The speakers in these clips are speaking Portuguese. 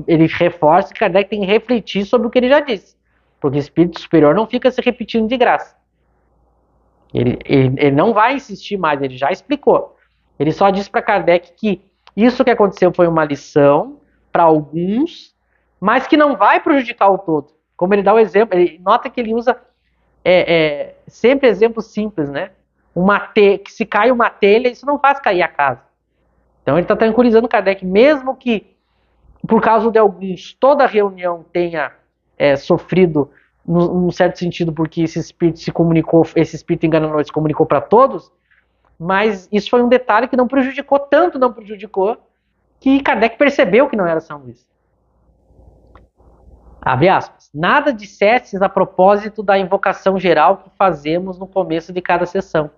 ele reforça que Kardec tem que refletir sobre o que ele já disse. Porque o espírito superior não fica se repetindo de graça. Ele não vai insistir mais, ele já explicou. Ele só disse para Kardec que isso que aconteceu foi uma lição para alguns, mas que não vai prejudicar o todo. Como ele dá o exemplo, ele nota que ele usa sempre exemplos simples, né? Que se cai uma telha, isso não faz cair a casa. Então ele está tranquilizando Kardec, mesmo que por causa de alguns toda a reunião tenha sofrido num certo sentido, porque esse espírito se comunicou, esse espírito enganador se comunicou para todos, mas isso foi um detalhe que não prejudicou, tanto não prejudicou, que Kardec percebeu que não era São Luís. Abre aspas. Nada dissestes a propósito da invocação geral que fazemos no começo de cada sessão.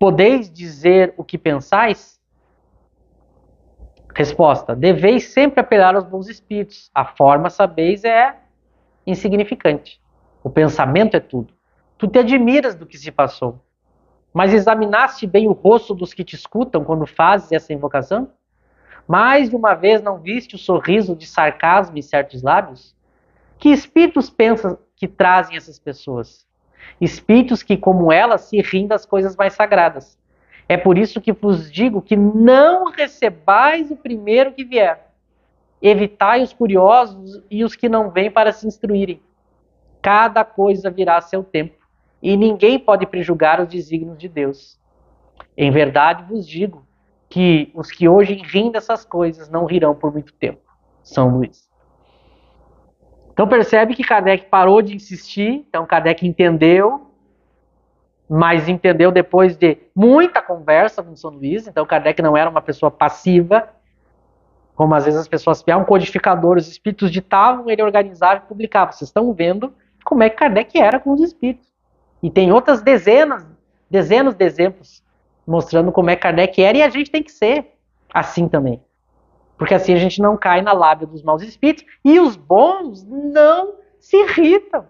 Podeis dizer o que pensais? Resposta. Deveis sempre apelar aos bons espíritos. A forma, sabeis, é insignificante. O pensamento é tudo. Tu te admiras do que se passou. Mas examinaste bem o rosto dos que te escutam quando fazes essa invocação? Mais de uma vez não viste o sorriso de sarcasmo em certos lábios? Que espíritos pensam que trazem essas pessoas? Espíritos que, como elas, se riem das coisas mais sagradas. É por isso que vos digo que não recebais o primeiro que vier. Evitai os curiosos e os que não vêm para se instruírem. Cada coisa virá a seu tempo, e ninguém pode prejulgar os desígnios de Deus. Em verdade vos digo que os que hoje riem dessas coisas não rirão por muito tempo. São Luís. Então percebe que Kardec parou de insistir, então Kardec entendeu, mas entendeu depois de muita conversa com São Luís, então Kardec não era uma pessoa passiva, como às vezes as pessoas um codificador, os espíritos ditavam, ele organizava e publicava. Vocês estão vendo como é que Kardec era com os espíritos. E tem outras dezenas de exemplos mostrando como é que Kardec era, e a gente tem que ser assim também. Porque assim a gente não cai na lábia dos maus espíritos, e os bons não se irritam.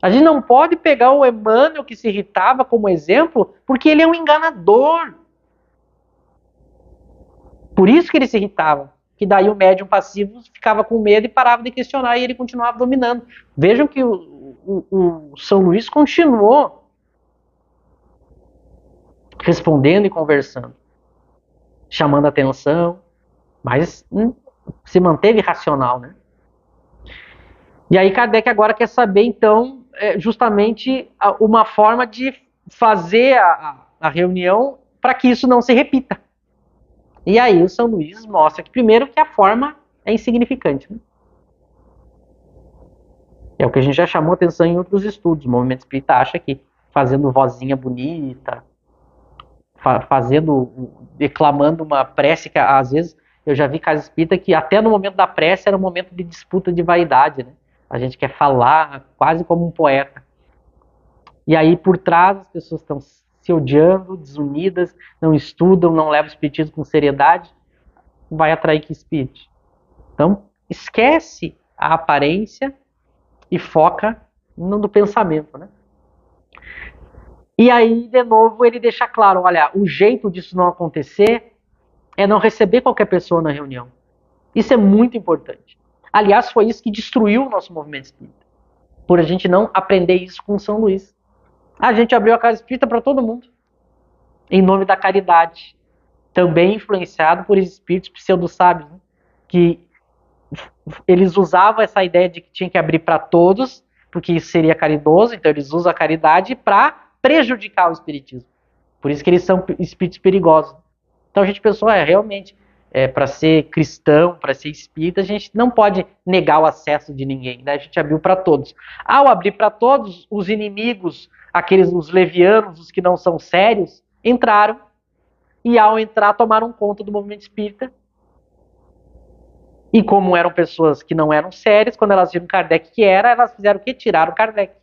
A gente não pode pegar o Emmanuel, que se irritava, como exemplo, porque ele é um enganador. Por isso que ele se irritava. Que daí o médium passivo ficava com medo e parava de questionar, e ele continuava dominando. Vejam que o São Luís continuou respondendo e conversando, chamando atenção, mas se manteve racional, né? E aí Kardec agora quer saber, então, justamente uma forma de fazer a reunião para que isso não se repita. E aí o São Luís mostra que, primeiro, que a forma é insignificante, né? É o que a gente já chamou atenção em outros estudos. O movimento espírita acha que fazendo vozinha bonita, declamando uma prece, que às vezes eu já vi casa espírita que até no momento da prece era um momento de disputa de vaidade, né? A gente quer falar quase como um poeta. E aí por trás as pessoas estão se odiando, desunidas, não estudam, não levam o espiritismo com seriedade, vai atrair que espírito? Então esquece a aparência e foca no pensamento, né? E aí, de novo, ele deixa claro, olha, o jeito disso não acontecer é não receber qualquer pessoa na reunião. Isso é muito importante. Aliás, foi isso que destruiu o nosso movimento espírita. Por a gente não aprender isso com São Luís. A gente abriu a casa espírita para todo mundo. Em nome da caridade. Também influenciado por espíritos pseudo-sábios, né? Que eles usavam essa ideia de que tinha que abrir para todos, porque isso seria caridoso, então eles usam a caridade para prejudicar o espiritismo. Por isso que eles são espíritos perigosos. Então a gente pensou, realmente, para ser cristão, para ser espírita, a gente não pode negar o acesso de ninguém, né? A gente abriu para todos. Ao abrir para todos, os inimigos, os levianos, os que não são sérios, entraram, e ao entrar tomaram conta do movimento espírita. E como eram pessoas que não eram sérias, quando elas viram Kardec que era, elas fizeram o quê? Tiraram Kardec.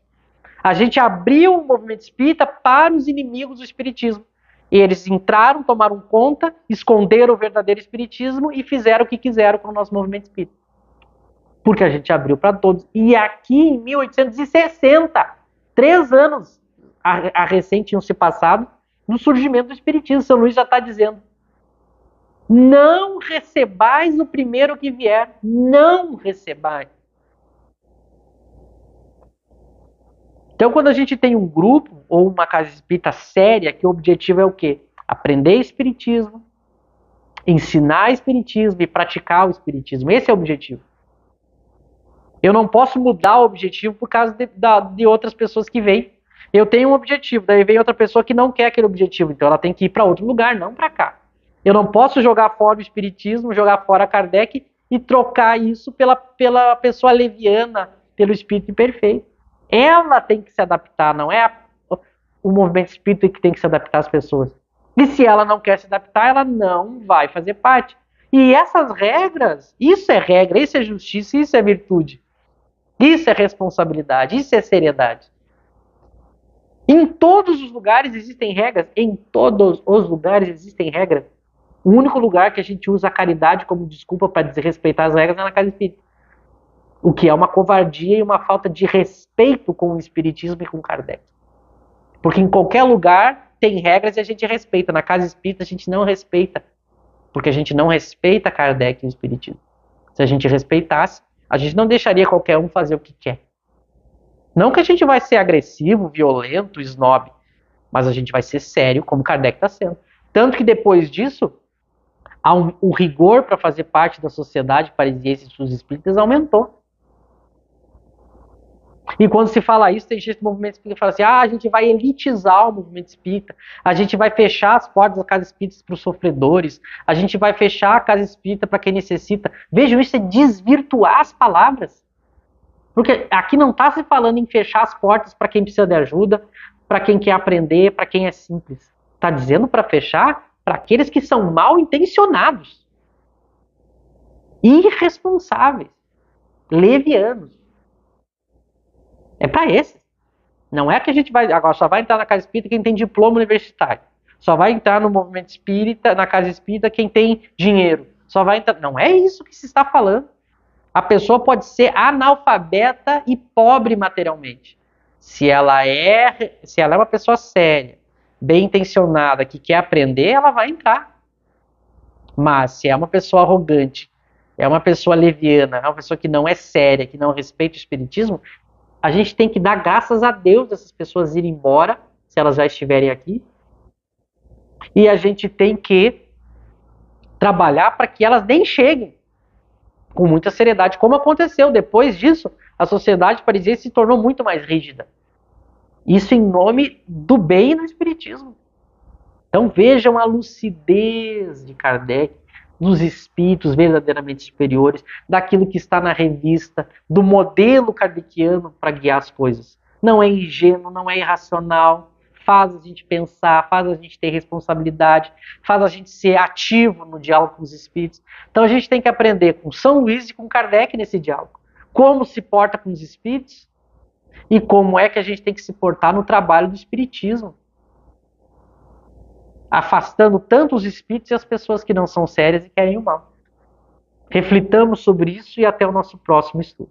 A gente abriu o movimento espírita para os inimigos do espiritismo. E eles entraram, tomaram conta, esconderam o verdadeiro espiritismo e fizeram o que quiseram com o nosso movimento espírita. Porque a gente abriu para todos. E aqui em 1860, 3 anos a recém tinham se passado, no surgimento do espiritismo. São Luís já está dizendo. Não recebais o primeiro que vier. Não recebais. Então, quando a gente tem um grupo ou uma casa espírita séria, que o objetivo é o quê? Aprender espiritismo, ensinar espiritismo e praticar o espiritismo. Esse é o objetivo. Eu não posso mudar o objetivo por causa de outras pessoas que vêm. Eu tenho um objetivo, daí vem outra pessoa que não quer aquele objetivo, então ela tem que ir para outro lugar, não para cá. Eu não posso jogar fora o espiritismo, jogar fora Kardec e trocar isso pela pessoa leviana, pelo espírito perfeito. Ela tem que se adaptar, não é o movimento espírita que tem que se adaptar às pessoas. E se ela não quer se adaptar, ela não vai fazer parte. E essas regras, isso é regra, isso é justiça, isso é virtude. Isso é responsabilidade, isso é seriedade. Em todos os lugares existem regras, em todos os lugares existem regras. O único lugar que a gente usa a caridade como desculpa para desrespeitar as regras é na casa espírita. O que é uma covardia e uma falta de respeito com o espiritismo e com Kardec. Porque em qualquer lugar tem regras e a gente respeita. Na casa espírita a gente não respeita. Porque a gente não respeita Kardec e o espiritismo. Se a gente respeitasse, a gente não deixaria qualquer um fazer o que quer. Não que a gente vai ser agressivo, violento, snob, mas a gente vai ser sério, como Kardec está sendo. Tanto que depois disso, o rigor para fazer parte da sociedade parisiense dos espíritas aumentou. E quando se fala isso, tem gente do movimento espírita que fala assim, a gente vai elitizar o movimento espírita, a gente vai fechar as portas da casa espírita para os sofredores, a gente vai fechar a casa espírita para quem necessita. Vejam, isso é desvirtuar as palavras. Porque aqui não está se falando em fechar as portas para quem precisa de ajuda, para quem quer aprender, para quem é simples. Está dizendo para fechar para aqueles que são mal intencionados, irresponsáveis, levianos. É para esses. Não é que a gente vai agora só vai entrar na casa espírita quem tem diploma universitário. Só vai entrar no movimento espírita, na casa espírita quem tem dinheiro. Só vai entrar. Não é isso que se está falando. A pessoa pode ser analfabeta e pobre materialmente. Se ela é uma pessoa séria, bem intencionada, que quer aprender, ela vai entrar. Mas se é uma pessoa arrogante, é uma pessoa leviana, é uma pessoa que não é séria, que não respeita o espiritismo, a gente tem que dar graças a Deus dessas pessoas irem embora, se elas já estiverem aqui. E a gente tem que trabalhar para que elas nem cheguem. Com muita seriedade, como aconteceu. Depois disso, a sociedade parisiense se tornou muito mais rígida. Isso em nome do bem no espiritismo. Então vejam a lucidez de Kardec, dos espíritos verdadeiramente superiores, daquilo que está na revista, do modelo kardeciano para guiar as coisas. Não é ingênuo, não é irracional, faz a gente pensar, faz a gente ter responsabilidade, faz a gente ser ativo no diálogo com os espíritos. Então a gente tem que aprender com São Luís e com Kardec nesse diálogo. Como se porta com os espíritos e como é que a gente tem que se portar no trabalho do espiritismo. Afastando tanto os espíritos e as pessoas que não são sérias e querem o mal. Reflitamos sobre isso e até o nosso próximo estudo.